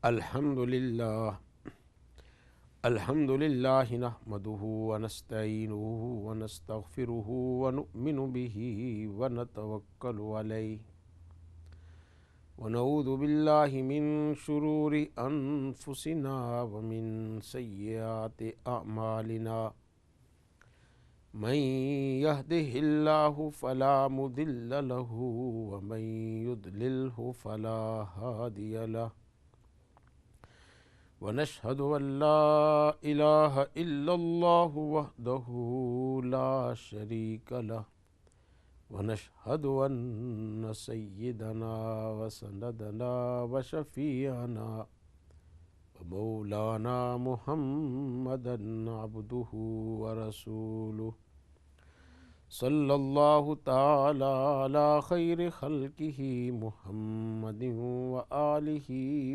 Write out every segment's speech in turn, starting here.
الحمد للہ نحمده ونستعینه ونستغفره ونؤمن به ونتوکل علیہ ونعوذ باللہ من شرور انفسنا ومن سیئات اعمالنا من يهده اللہ فلا مضل له ومن يضلله فلا هادی له ونشهد أن لا إله إلا الله وحده لا شريك له ونشهد أن سيدنا وسندنا وشفيعنا ومولانا محمدا عبده ورسوله صلی اللہ تعالی علی خیر خلقہ محمد وآلہ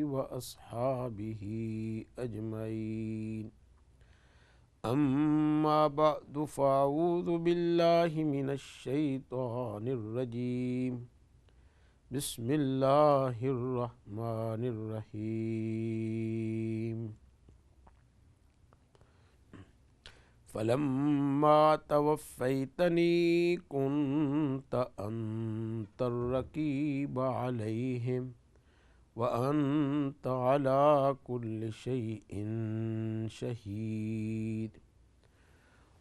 واصحابہ اجمعین اما بعد فاعوذ باللہ من الشیطان الرجیم بسم اللہ الرحمن الرحیم فلما توفیتنی کنت انت الرقیب علیہم وانت علی کل شیء شہید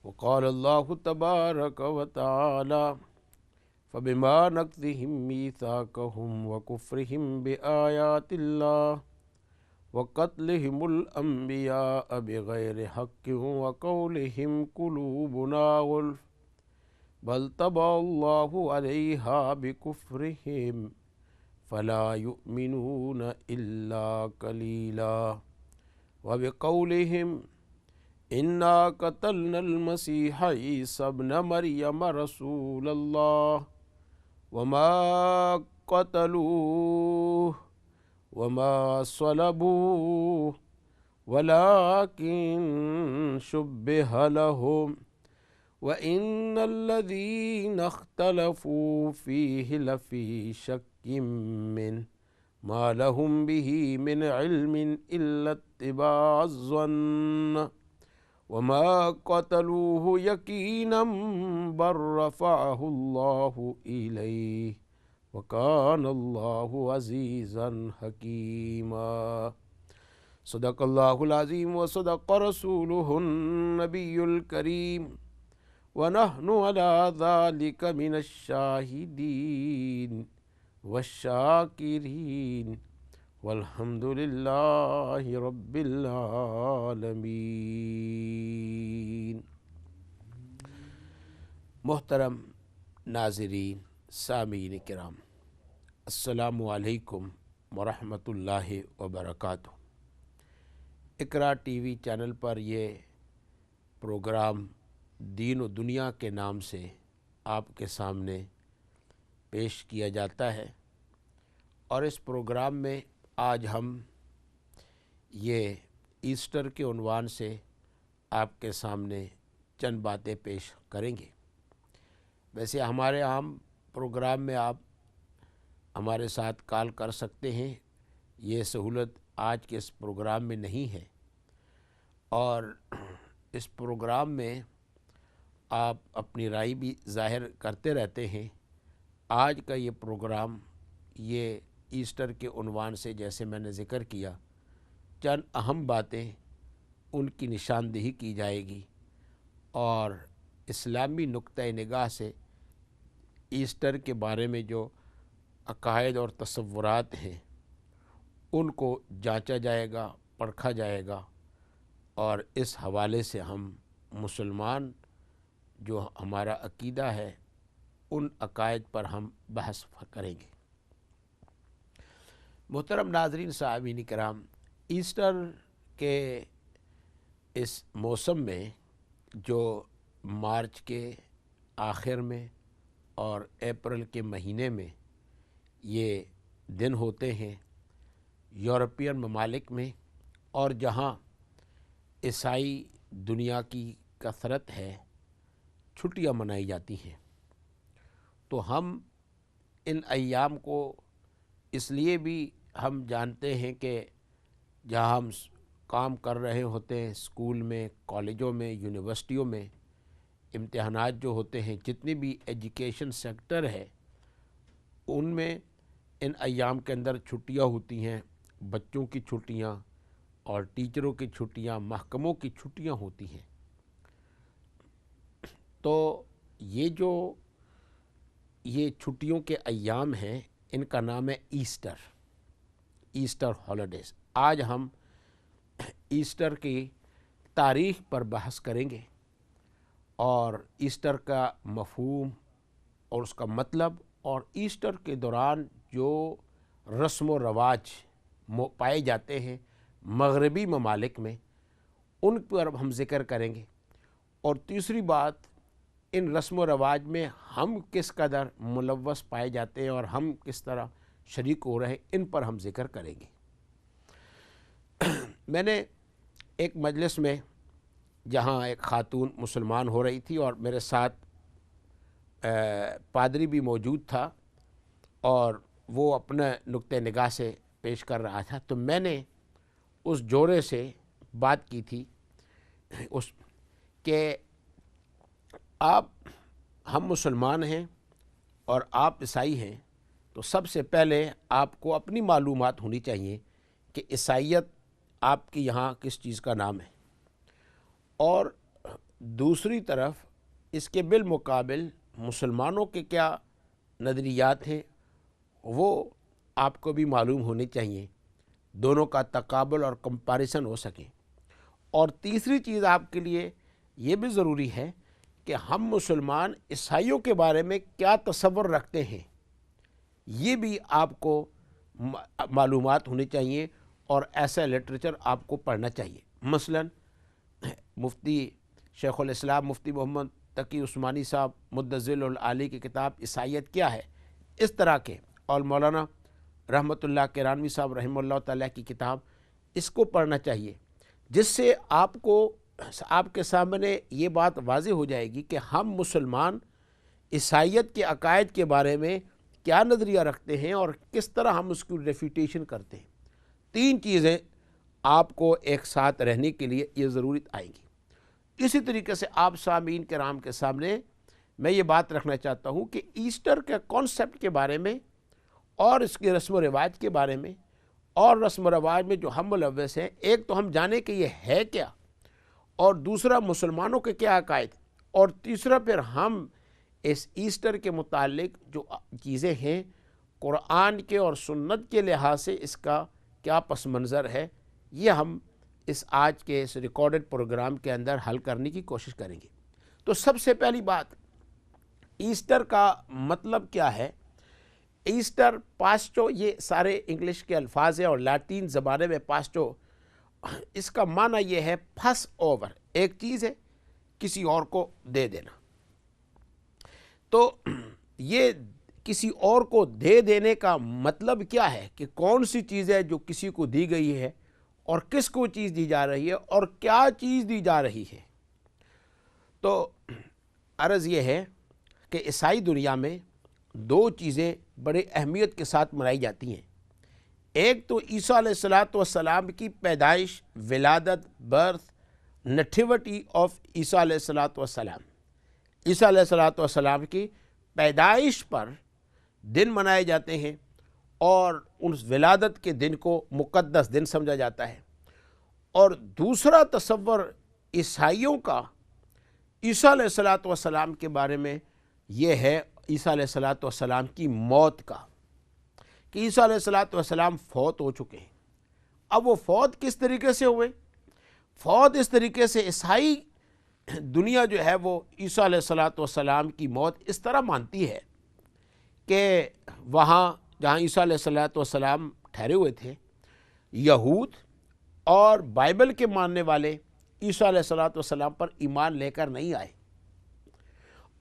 وقال اللہ تبارک وتعالی فبما نقضهم میثاقهم وکفرهم بآیات اللہ وقتلهم الانبیاء بغیر حق وقولهم قلوبنا غلف بل طبع اللہ علیہا بکفرهم فلا یؤمنون الا قلیلا وبقولهم انا قتلنا المسیح عیسی ابن مریم رسول اللہ وما قتلوه وما صلبوه ولكن شبه لهم وإن الذين اختلفوا فيه لفي شك منه ما لهم به من علم إلا اتباع الظن وما قتلوه يقينا بل رفعه الله إليه وَكَانَ اللَّهُ عَزِيزًا حَكِيمًا صدق اللہ العظیم وصدق رسولہ النبی الکریم ونحن على ذلك من الشاہدین والشاکرین والحمد للہ رب العالمین۔ محترم ناظرین، سامعین کرام، السلام علیکم ورحمۃ اللہ وبرکاتہ۔ اقرا ٹی وی چینل پر یہ پروگرام دین و دنیا کے نام سے آپ کے سامنے پیش کیا جاتا ہے، اور اس پروگرام میں آج ہم یہ ایسٹر کے عنوان سے آپ کے سامنے چند باتیں پیش کریں گے۔ ویسے ہمارے عام پروگرام میں آپ ہمارے ساتھ کال کر سکتے ہیں، یہ سہولت آج کے اس پروگرام میں نہیں ہے، اور اس پروگرام میں آپ اپنی رائے بھی ظاہر کرتے رہتے ہیں۔ آج کا یہ پروگرام یہ ایسٹر کے عنوان سے، جیسے میں نے ذکر کیا، چند اہم باتیں ان کی نشاندہی کی جائے گی، اور اسلامی نقطہ نگاہ سے ایسٹر کے بارے میں جو عقائد اور تصورات ہیں ان کو جانچا جائے گا، پرکھا جائے گا، اور اس حوالے سے ہم مسلمان جو ہمارا عقیدہ ہے ان عقائد پر ہم بحث کریں گے۔ محترم ناظرین، سامعین کرام، ایسٹر کے اس موسم میں جو مارچ کے آخر میں اور اپریل کے مہینے میں یہ دن ہوتے ہیں، یورپین ممالک میں اور جہاں عیسائی دنیا کی کثرت ہے، چھٹیاں منائی جاتی ہیں، تو ہم ان ایام کو اس لیے بھی ہم جانتے ہیں کہ جہاں ہم کام کر رہے ہوتے ہیں، اسکول میں، کالجوں میں، یونیورسٹیوں میں، امتحانات جو ہوتے ہیں، جتنی بھی ایجوکیشن سیکٹر ہے ان میں ان ایام کے اندر چھٹیاں ہوتی ہیں، بچوں کی چھٹیاں اور ٹیچروں کی چھٹیاں، محکموں کی چھٹیاں ہوتی ہیں۔ تو یہ چھٹیوں کے ایام ہیں، ان کا نام ہے ایسٹر ہالیڈیز۔ آج ہم ایسٹر کی تاریخ پر بحث کریں گے اور ایسٹر کا مفہوم اور اس کا مطلب، اور ایسٹر کے دوران جو رسم و رواج پائے جاتے ہیں مغربی ممالک میں، ان پر ہم ذکر کریں گے۔ اور تیسری بات، ان رسم و رواج میں ہم کس قدر ملوث پائے جاتے ہیں اور ہم کس طرح شریک ہو رہے ہیں، ان پر ہم ذکر کریں گے۔ میں نے ایک مجلس میں، جہاں ایک خاتون مسلمان ہو رہی تھی اور میرے ساتھ پادری بھی موجود تھا اور وہ اپنا نقطہ نگاہ سے پیش کر رہا تھا، تو میں نے اس جوڑے سے بات کی تھی کہ ہم مسلمان ہیں اور آپ عیسائی ہیں، تو سب سے پہلے آپ کو اپنی معلومات ہونی چاہیے کہ عیسائیت آپ کی یہاں کس چیز کا نام ہے، اور دوسری طرف اس کے بالمقابل مسلمانوں کے کیا نظریات ہیں وہ آپ کو بھی معلوم ہونے چاہیے، دونوں کا تقابل اور کمپیریزن ہو سکے۔ اور تیسری چیز آپ کے لیے یہ بھی ضروری ہے کہ ہم مسلمان عیسائیوں کے بارے میں کیا تصور رکھتے ہیں، یہ بھی آپ کو معلومات ہونی چاہیے اور ایسا لٹریچر آپ کو پڑھنا چاہیے۔ مثلا مفتی شیخ الاسلام مفتی محمد تقی عثمانی صاحب مدظل العالی کی کتاب عیسائیت کیا ہے، اس طرح کے، اور مولانا رحمۃ اللہ کرانوی صاحب رحمہ اللہ تعالیٰ کی کتاب، اس کو پڑھنا چاہیے، جس سے آپ کے سامنے یہ بات واضح ہو جائے گی کہ ہم مسلمان عیسائیت کے عقائد کے بارے میں کیا نظریہ رکھتے ہیں اور کس طرح ہم اس کی ریفیوٹیشن کرتے ہیں۔ 3 چیزیں آپ کو ایک ساتھ رہنے کے لیے یہ ضروری آئیں گی۔ اسی طریقے سے آپ سامعین کرام کے سامنے میں یہ بات رکھنا چاہتا ہوں کہ ایسٹر کے کانسیپٹ کے بارے میں اور اس کے رسم و رواج کے بارے میں، اور رسم و رواج میں جو ہم ملوث ہیں، ایک تو ہم جانیں کہ یہ ہے کیا، اور دوسرا مسلمانوں کے کیا عقائد، اور تیسرا پھر ہم اس ایسٹر کے متعلق جو چیزیں ہیں قرآن کے اور سنت کے لحاظ سے اس کا کیا پس منظر ہے، یہ ہم اس آج کے اس ریکارڈڈ پروگرام کے اندر حل کرنے کی کوشش کریں گے۔ تو سب سے پہلی بات، ایسٹر کا مطلب کیا ہے؟ ایسٹر، پاسٹو، یہ سارے انگلش کے الفاظ ہیں اور لاطین زبانے میں پاسٹو، اس کا معنی یہ ہے پھس اوور، ایک چیز ہے کسی اور کو دے دینا۔ تو یہ کسی اور کو دے دینے کا مطلب کیا ہے کہ کون سی چیز ہے جو کسی کو دی گئی ہے اور کس کو چیز دی جا رہی ہے اور کیا چیز دی جا رہی ہے۔ تو عرض یہ ہے کہ عیسائی دنیا میں 2 چیزیں بڑے اہمیت کے ساتھ منائی جاتی ہیں۔ ایک تو عیسیٰ علیہ السلام کی پیدائش، ولادت، برتھ، نیٹیوٹی آف عیسیٰ علیہ السلام، عیسیٰ علیہ السلام کی پیدائش پر دن منائے جاتے ہیں، اور اس ولادت کے دن کو مقدس دن سمجھا جاتا ہے۔ اور دوسرا تصور عیسائیوں کا عیسیٰ علیہ السلام کے بارے میں یہ ہے عیسیٰ علیہ السلام کی موت کا، کہ عیسیٰ علیہ السلام فوت ہو چکے ہیں۔ اب وہ فوت کس طریقے سے ہوئے؟ فوت اس طریقے سے عیسائی دنیا جو ہے وہ عیسیٰ علیہ السلام کی موت اس طرح مانتی ہے کہ وہاں جہاں عیسیٰ علیہ السلام ٹھہرے ہوئے تھے، یہود اور بائبل کے ماننے والے عیسیٰ علیہ السلام پر ایمان لے کر نہیں آئے،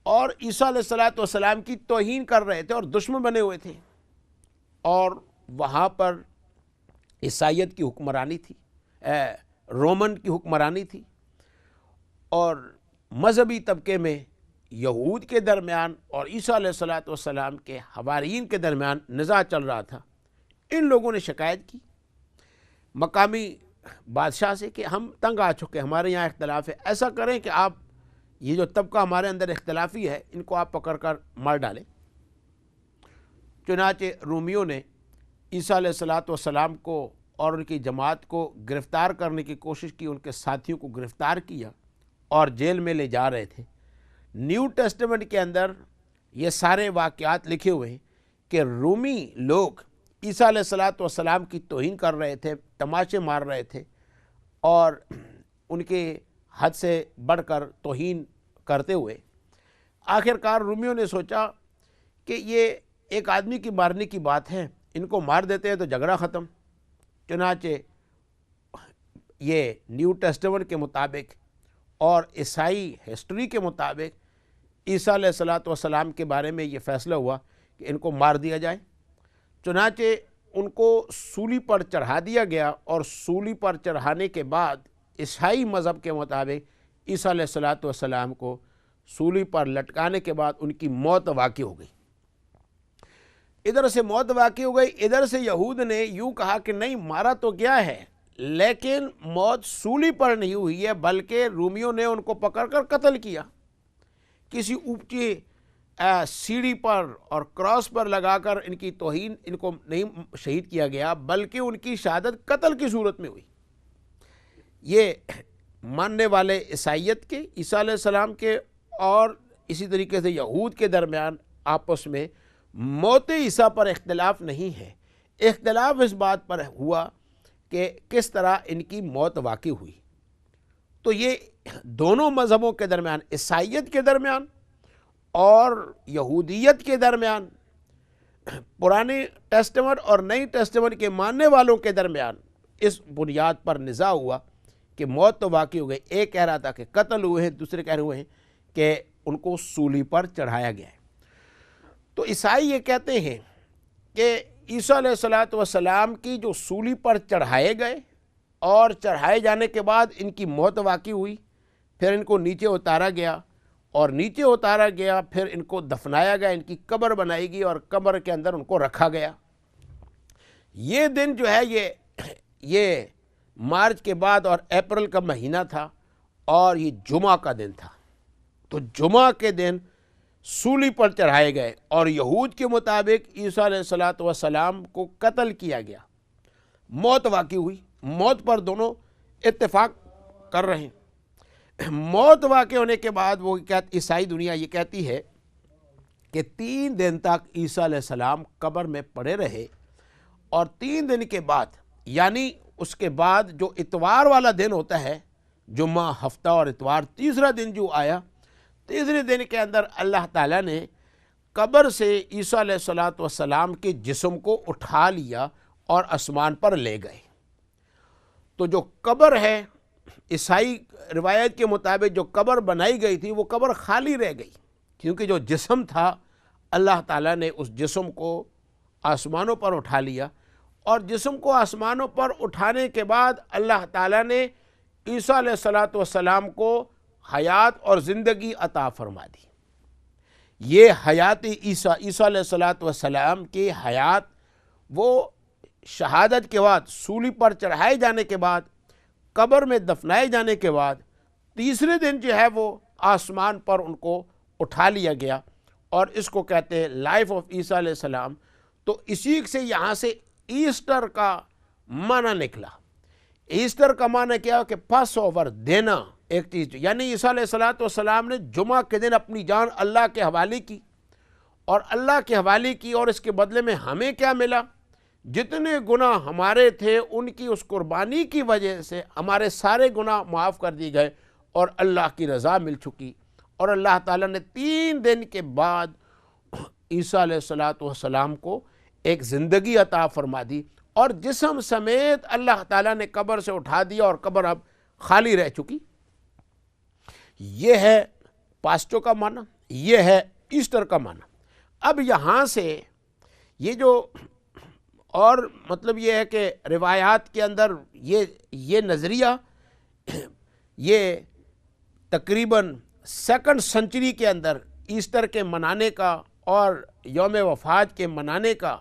اور عیسیٰ علیہ السلام کی توہین کر رہے تھے اور دشمن بنے ہوئے تھے، اور وہاں پر عیسائیت کی حکمرانی تھی، رومن کی حکمرانی تھی، اور مذہبی طبقے میں یہود کے درمیان اور عیسیٰ علیہ السلام کے حواریین کے درمیان نزاع چل رہا تھا۔ ان لوگوں نے شکایت کی مقامی بادشاہ سے کہ ہم تنگ آ چکے، ہمارے یہاں اختلاف ہے، ایسا کریں کہ آپ یہ جو طبقہ ہمارے اندر اختلافی ہے ان کو آپ پکڑ کر مار ڈالیں۔ چنانچہ رومیوں نے عیسیٰ علیہ السلام کو اور ان کی جماعت کو گرفتار کرنے کی کوشش کی، ان کے ساتھیوں کو گرفتار کیا اور جیل میں لے جا رہے تھے۔ نیو ٹیسٹمنٹ کے اندر یہ سارے واقعات لکھے ہوئے ہیں کہ رومی لوگ عیسیٰ علیہ السلام کی توہین کر رہے تھے، تماشے مار رہے تھے اور ان کے حد سے بڑھ کر توہین کرتے ہوئے آخر کار رومیوں نے سوچا کہ یہ ایک آدمی کی مارنے کی بات ہے، ان کو مار دیتے ہیں تو جھگڑا ختم۔ چنانچہ یہ نیو ٹیسٹمنٹ کے مطابق اور عیسائی ہسٹری کے مطابق عیسیٰ علیہ السلام کے بارے میں یہ فیصلہ ہوا کہ ان کو مار دیا جائے۔ چنانچہ ان کو سولی پر چڑھا دیا گیا، اور سولی پر چڑھانے کے بعد عیسائی مذہب کے مطابق عیسیٰ علیہ السلام کو سولی پر لٹکانے کے بعد ان کی موت واقع ہو گئی۔ ادھر سے موت واقع ہو گئی، ادھر سے یہود نے یوں کہا کہ نہیں، مارا تو گیا ہے لیکن موت سولی پر نہیں ہوئی ہے، بلکہ رومیوں نے ان کو پکڑ کر قتل کیا، کسی اونچی سیڑھی پر اور کراس پر لگا کر ان کی توہین، ان کو نہیں شہید کیا گیا بلکہ ان کی شہادت قتل کی صورت میں ہوئی۔ یہ ماننے والے عیسائیت کے، عیسیٰ علیہ السلام کے اور اسی طریقے سے یہود کے درمیان آپس میں موت عیسیٰ پر اختلاف نہیں ہے، اختلاف اس بات پر ہوا کہ کس طرح ان کی موت واقع ہوئی۔ تو یہ دونوں مذہبوں کے درمیان، عیسائیت کے درمیان اور یہودیت کے درمیان، پرانے ٹیسٹمنٹ اور نئی ٹیسٹمنٹ کے ماننے والوں کے درمیان اس بنیاد پر نزاع ہوا کہ موت تو واقع ہو گئی۔ ایک کہہ رہا تھا کہ قتل ہوئے ہیں، دوسرے کہہ رہے ہوئے ہیں کہ ان کو سولی پر چڑھایا گیا ہے۔ تو عیسائی یہ کہتے ہیں کہ عیسیٰ علیہ السلام کی جو سولی پر چڑھائے گئے اور چڑھائے جانے کے بعد ان کی موت واقع ہوئی، پھر ان کو نیچے اتارا گیا اور نیچے اتارا گیا، پھر ان کو دفنایا گیا، ان کی قبر بنائی گئی اور قبر کے اندر ان کو رکھا گیا۔ یہ دن جو ہے یہ مارچ کے بعد اور اپریل کا مہینہ تھا اور یہ جمعہ کا دن تھا۔ تو جمعہ کے دن سولی پر چڑھائے گئے اور یہود کے مطابق عیسیٰ علیہ السلام کو قتل کیا گیا، موت واقع ہوئی۔ موت پر دونوں اتفاق کر رہے ہیں۔ موت واقع ہونے کے بعد وہ عیسائی دنیا یہ کہتی ہے کہ 3 دن تک عیسیٰ علیہ السلام قبر میں پڑے رہے، اور 3 دن کے بعد یعنی اس کے بعد جو اتوار والا دن ہوتا ہے، جمعہ، ہفتہ اور اتوار، تیسرا دن جو آیا، تیسرے دن کے اندر اللہ تعالیٰ نے قبر سے عیسیٰ علیہ السلام کے جسم کو اٹھا لیا اور آسمان پر لے گئے۔ تو جو قبر ہے، عیسائی روایت کے مطابق جو قبر بنائی گئی تھی وہ قبر خالی رہ گئی، کیونکہ جو جسم تھا اللہ تعالیٰ نے اس جسم کو آسمانوں پر اٹھا لیا، اور جسم کو آسمانوں پر اٹھانے کے بعد اللہ تعالیٰ نے عیسیٰ علیہ السلام کو حیات اور زندگی عطا فرما دی۔ یہ حیات عیسیٰ علیہ السلام کی حیات وہ شہادت کے بعد، سولی پر چڑھائے جانے کے بعد، قبر میں دفنائے جانے کے بعد، تیسرے دن جو ہے وہ آسمان پر ان کو اٹھا لیا گیا، اور اس کو کہتے ہیں لائف آف عیسیٰ علیہ السلام۔ تو اسی سے یہاں سے ایسٹر کا معنی نکلا۔ ایسٹر کا معنی کیا کہ پاس اوور دینا ایک چیز، یعنی عیسیٰ علیہ السلام نے جمعہ کے دن اپنی جان اللہ کے حوالے کی، اور اللہ کے حوالے کی، اور اس کے بدلے میں ہمیں کیا ملا؟ جتنے گناہ ہمارے تھے ان کی اس قربانی کی وجہ سے ہمارے سارے گناہ معاف کر دی گئے اور اللہ کی رضا مل چکی، اور اللہ تعالیٰ نے 3 دن کے بعد عیسیٰ علیہ السلام کو ایک زندگی عطا فرما دی، اور جسم سمیت اللہ تعالیٰ نے قبر سے اٹھا دیا اور قبر اب خالی رہ چکی۔ یہ ہے پاسٹو کا معنی، یہ ہے ایسٹر کا معنی۔ اب یہاں سے یہ جو اور مطلب یہ ہے کہ روایات کے اندر یہ نظریہ یہ تقریباً 2nd سنچری کے اندر ایسٹر کے منانے کا اور یوم وفات کے منانے کا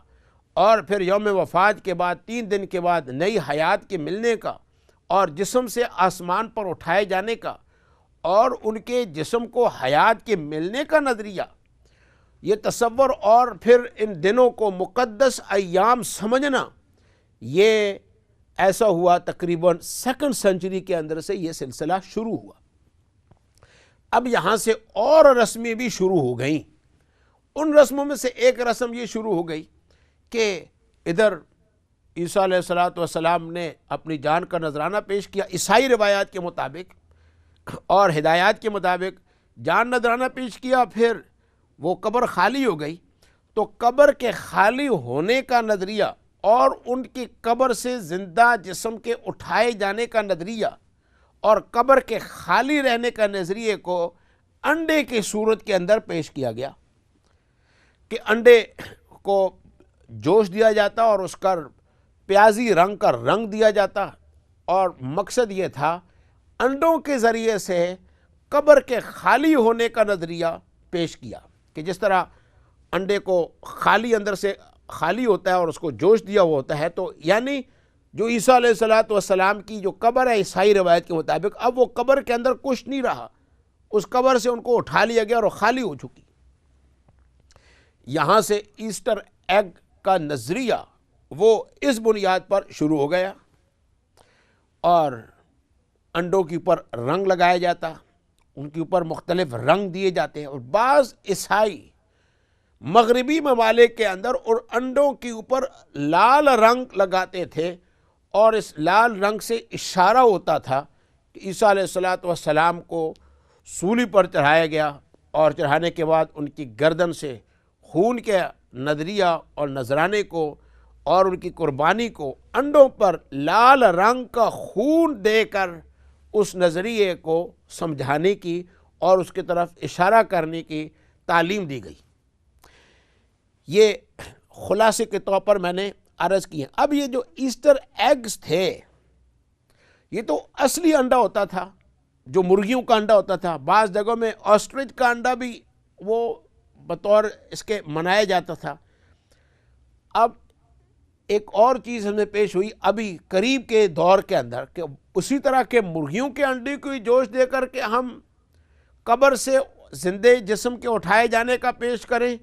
اور پھر یوم وفات کے بعد 3 دن کے بعد نئی حیات کے ملنے کا اور جسم سے آسمان پر اٹھائے جانے کا اور ان کے جسم کو حیات کے ملنے کا نظریہ، یہ تصور اور پھر ان دنوں کو مقدس ایام سمجھنا، یہ ایسا ہوا تقریباً 2 سنچری کے اندر سے یہ سلسلہ شروع ہوا۔ اب یہاں سے اور رسمیں بھی شروع ہو گئیں۔ ان رسموں میں سے ایک رسم یہ شروع ہو گئی کہ ادھر عیسیٰ علیہ السلام نے اپنی جان کا نذرانہ پیش کیا عیسائی روایات کے مطابق اور ہدایات کے مطابق، جان نذرانہ پیش کیا، پھر وہ قبر خالی ہو گئی۔ تو قبر کے خالی ہونے کا نظریہ اور ان کی قبر سے زندہ جسم کے اٹھائے جانے کا نظریہ اور قبر کے خالی رہنے کا نظریے کو انڈے کی صورت کے اندر پیش کیا گیا کہ انڈے کو جوش دیا جاتا اور اس کا پیازی رنگ کا رنگ دیا جاتا، اور مقصد یہ تھا انڈوں کے ذریعے سے قبر کے خالی ہونے کا نظریہ پیش کیا کہ جس طرح انڈے کو خالی اندر سے خالی ہوتا ہے اور اس کو جوش دیا ہوا ہوتا ہے، تو یعنی جو عیسیٰ علیہ السلام کی جو قبر ہے عیسائی روایت کے مطابق، اب وہ قبر کے اندر کچھ نہیں رہا، اس قبر سے ان کو اٹھا لیا گیا اور وہ خالی ہو چکی۔ یہاں سے ایسٹر ایگ کا نظریہ وہ اس بنیاد پر شروع ہو گیا، اور انڈوں کے اوپر رنگ لگایا جاتا، ان کے اوپر مختلف رنگ دیے جاتے ہیں، اور بعض عیسائی مغربی ممالک کے اندر اور انڈوں کے اوپر لال رنگ لگاتے تھے، اور اس لال رنگ سے اشارہ ہوتا تھا کہ عیسیٰ علیہ السلام کو سولی پر چڑھایا گیا، اور چڑھانے کے بعد ان کی گردن سے خون کے نظریہ اور نذرانے کو اور ان کی قربانی کو انڈوں پر لال رنگ کا خون دے کر اس نظریے کو سمجھانے کی اور اس کی طرف اشارہ کرنے کی تعلیم دی گئی۔ یہ خلاصے کے طور پر میں نے عرض کی ہے۔ اب یہ جو ایسٹر ایگز تھے، یہ تو اصلی انڈا ہوتا تھا جو مرغیوں کا انڈا ہوتا تھا، بعض جگہوں میں آسٹرچ کا انڈا بھی وہ بطور اس کے منایا جاتا تھا۔ اب ایک اور چیز ہمیں پیش ہوئی ابھی قریب کے دور کے اندر کہ اسی طرح کے مرغیوں کے انڈے کو جوش دے کر کے ہم قبر سے زندے جسم کے اٹھائے جانے کا پیش کریں،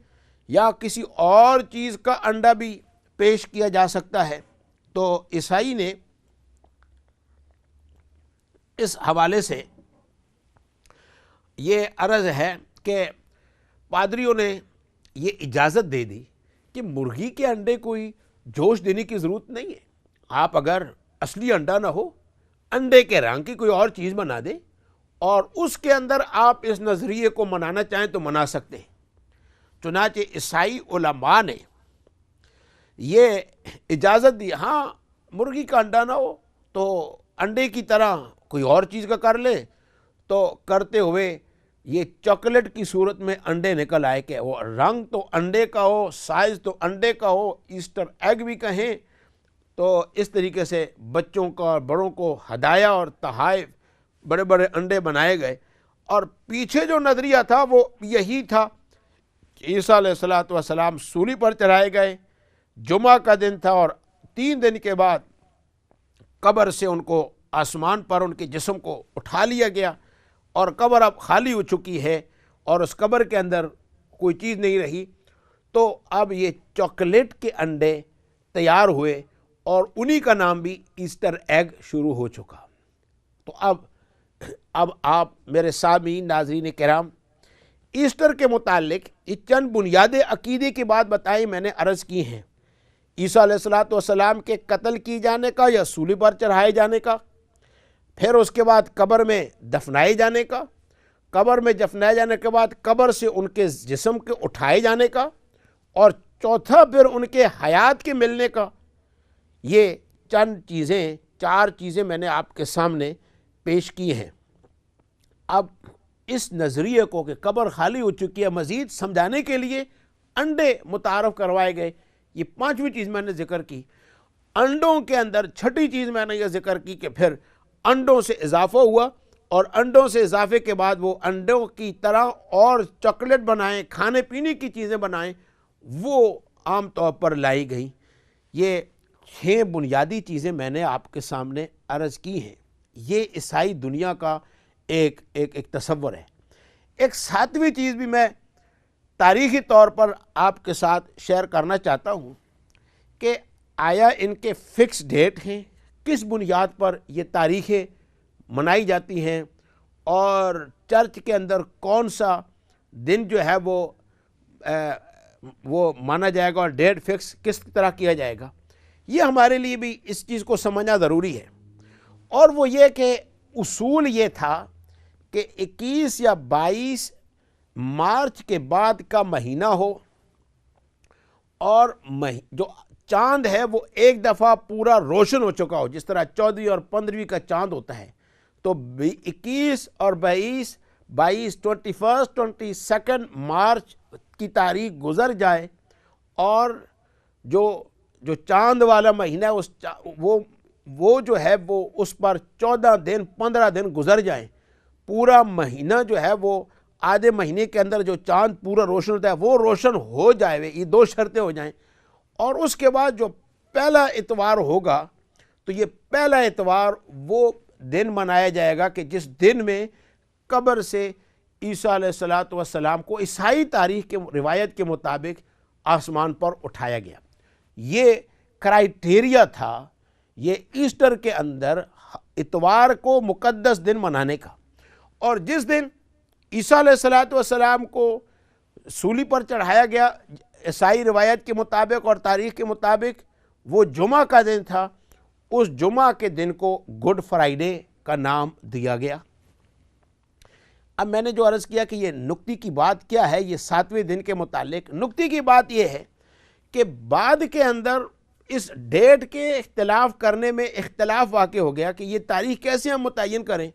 یا کسی اور چیز کا انڈا بھی پیش کیا جا سکتا ہے۔ تو عیسائی نے اس حوالے سے یہ عرض ہے کہ پادریوں نے یہ اجازت دے دی کہ مرغی کے انڈے کوئی جوش دینے کی ضرورت نہیں ہے، آپ اگر اصلی انڈا نہ ہو، انڈے کے رنگ کی کوئی اور چیز بنا دیں اور اس کے اندر آپ اس نظریے کو منانا چاہیں تو منا سکتے ہیں۔ چنانچہ عیسائی علماء نے یہ اجازت دی، ہاں مرغی کا انڈا نہ ہو تو انڈے کی طرح کوئی اور چیز کا کر لے، تو کرتے ہوئے یہ چاکلیٹ کی صورت میں انڈے نکل آئے کہ وہ رنگ تو انڈے کا ہو، سائز تو انڈے کا ہو، ایسٹر ایگ بھی کہیں۔ تو اس طریقے سے بچوں کا اور بڑوں کو ہدایہ اور تحائف بڑے بڑے انڈے بنائے گئے، اور پیچھے جو نظریہ تھا وہ یہی تھا کہ عیسیٰ علیہ السلام سولی پر چڑھائے گئے، جمعہ کا دن تھا، اور 3 دن کے بعد قبر سے ان کو آسمان پر ان کے جسم کو اٹھا لیا گیا، اور قبر اب خالی ہو چکی ہے اور اس قبر کے اندر کوئی چیز نہیں رہی۔ تو اب یہ چاکلیٹ کے انڈے تیار ہوئے اور انہی کا نام بھی ایسٹر ایگ شروع ہو چکا۔ تو اب آپ میرے سامعین ناظرین کرام، ایسٹر کے متعلق یہ چند بنیادی عقیدے کی بات بتائی میں نے عرض کی ہیں، عیسیٰ علیہ السلام کے قتل کی جانے کا یا سولی پر چڑھائے جانے کا، پھر اس کے بعد قبر میں دفنائے جانے کا، قبر میں دفنائے جانے کے بعد قبر سے ان کے جسم کے اٹھائے جانے کا، اور چوتھا پھر ان کے حیات کے ملنے کا۔ یہ چند چیزیں، 4 چیزیں میں نے آپ کے سامنے پیش کی ہیں۔ اب اس نظریے کو کہ قبر خالی ہو چکی ہے مزید سمجھانے کے لیے انڈے متعارف کروائے گئے۔ یہ 5ویں چیز میں نے ذکر کی۔ انڈوں کے اندر 6ٹھی چیز میں نے یہ ذکر کی کہ پھر انڈوں سے اضافہ ہوا، اور انڈوں سے اضافے کے بعد وہ انڈوں کی طرح اور چاکلیٹ بنائیں، کھانے پینے کی چیزیں بنائیں، وہ عام طور پر لائی گئیں۔ یہ 6 بنیادی چیزیں میں نے آپ کے سامنے عرض کی ہیں۔ یہ عیسائی دنیا کا ایک تصور ہے۔ ایک 7ویں چیز بھی میں تاریخی طور پر آپ کے ساتھ شیئر کرنا چاہتا ہوں کہ آیا ان کے فکس ڈیٹ ہیں، کس بنیاد پر یہ تاریخیں منائی جاتی ہیں، اور چرچ کے اندر کون سا دن جو ہے وہ مانا جائے گا، اور ڈیٹ فکس کس طرح کیا جائے گا۔ یہ ہمارے لیے بھی اس چیز کو سمجھنا ضروری ہے۔ اور وہ یہ کہ اصول یہ تھا کہ 21 یا 22 مارچ کے بعد کا مہینہ ہو، اور جو چاند ہے وہ ایک دفعہ پورا روشن ہو چکا ہو، جس طرح 14ویں اور 15ویں کا چاند ہوتا ہے، تو 21 اور 22 21 22 مارچ کی تاریخ گزر جائے، اور جو چاند والا مہینہ ہے وہ جو ہے وہ اس پر 14 دن 15 دن گزر جائیں، پورا مہینہ جو ہے وہ آدھے مہینے کے اندر جو چاند پورا روشن ہوتا ہے وہ روشن ہو جائے، یہ 2 شرطیں ہو جائیں، اور اس کے بعد جو پہلا اتوار ہوگا تو یہ پہلا اتوار وہ دن منایا جائے گا کہ جس دن میں قبر سے عیسیٰ علیہ السلام کو عیسائی تاریخ کے روایت کے مطابق آسمان پر اٹھایا گیا۔ یہ کرائیٹیریا تھا یہ ایسٹر کے اندر اتوار کو مقدس دن منانے کا۔ اور جس دن عیسیٰ علیہ السلام کو سولی پر چڑھایا گیا عیسائی روایت کے مطابق اور تاریخ کے مطابق وہ جمعہ کا دن تھا، اس جمعہ کے دن کو گڈ فرائیڈے کا نام دیا گیا۔ اب میں نے جو عرض کیا کہ یہ نکتے کی بات کیا ہے، یہ 7ویں دن کے متعلق نکتے کی بات یہ ہے کہ بعد کے اندر اس ڈیٹ کے اختلاف کرنے میں اختلاف واقع ہو گیا کہ یہ تاریخ کیسے ہم متعین کریں۔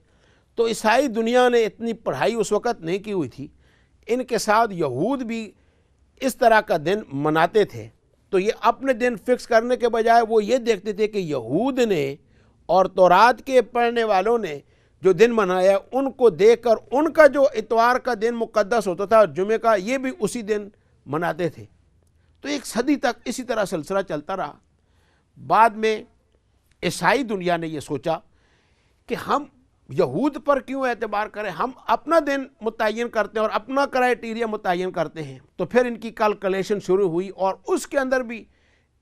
تو عیسائی دنیا نے اتنی پڑھائی اس وقت نہیں کی ہوئی تھی، ان کے ساتھ یہود بھی اس طرح کا دن مناتے تھے، تو یہ اپنے دن فکس کرنے کے بجائے وہ یہ دیکھتے تھے کہ یہود نے اور تورات کے پڑھنے والوں نے جو دن منایا ان کو دیکھ کر ان کا جو اتوار کا دن مقدس ہوتا تھا جمعے کا، یہ بھی اسی دن مناتے تھے۔ تو 1 صدی تک اسی طرح سلسلہ چلتا رہا۔ بعد میں عیسائی دنیا نے یہ سوچا کہ ہم یہود پر کیوں اعتبار کریں، ہم اپنا دن متعین کرتے ہیں اور اپنا کرائیٹیریا متعین کرتے ہیں۔ تو پھر ان کی کیلکولیشن شروع ہوئی، اور اس کے اندر بھی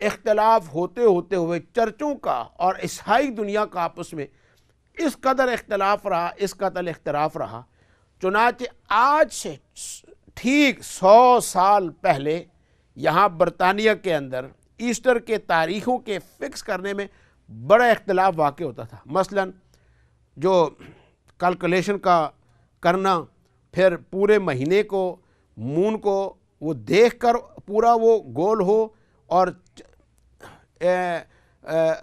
اختلاف ہوتے ہوئے چرچوں کا اور عیسائی دنیا کا آپس میں اس قدر اختلاف رہا، چنانچہ آج سے ٹھیک 100 سال پہلے یہاں برطانیہ کے اندر ایسٹر کے تاریخوں کے فکس کرنے میں بڑا اختلاف واقع ہوتا تھا۔ مثلا جو کیلکولیشن کا کرنا، پھر پورے مہینے کو مون کو وہ دیکھ کر پورا وہ گول ہو اور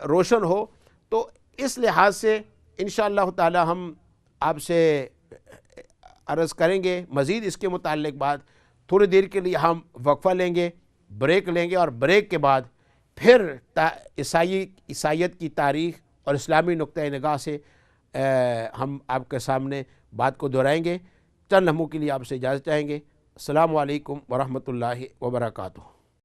روشن ہو، تو اس لحاظ سے انشاءاللہ تعالی ہم آپ سے عرض کریں گے مزید اس کے متعلق بات۔ تھوڑی دیر کے لیے ہم وقفہ لیں گے، بریک لیں گے، اور بریک کے بعد پھر عیسائیت کی تاریخ اور اسلامی نقطہ نگاہ سے ہم آپ کے سامنے بات کو دہرائیں گے۔ چند لمحوں کے لیے آپ سے اجازت چاہیں گے۔ السلام علیکم ورحمۃ اللہ وبرکاتہ۔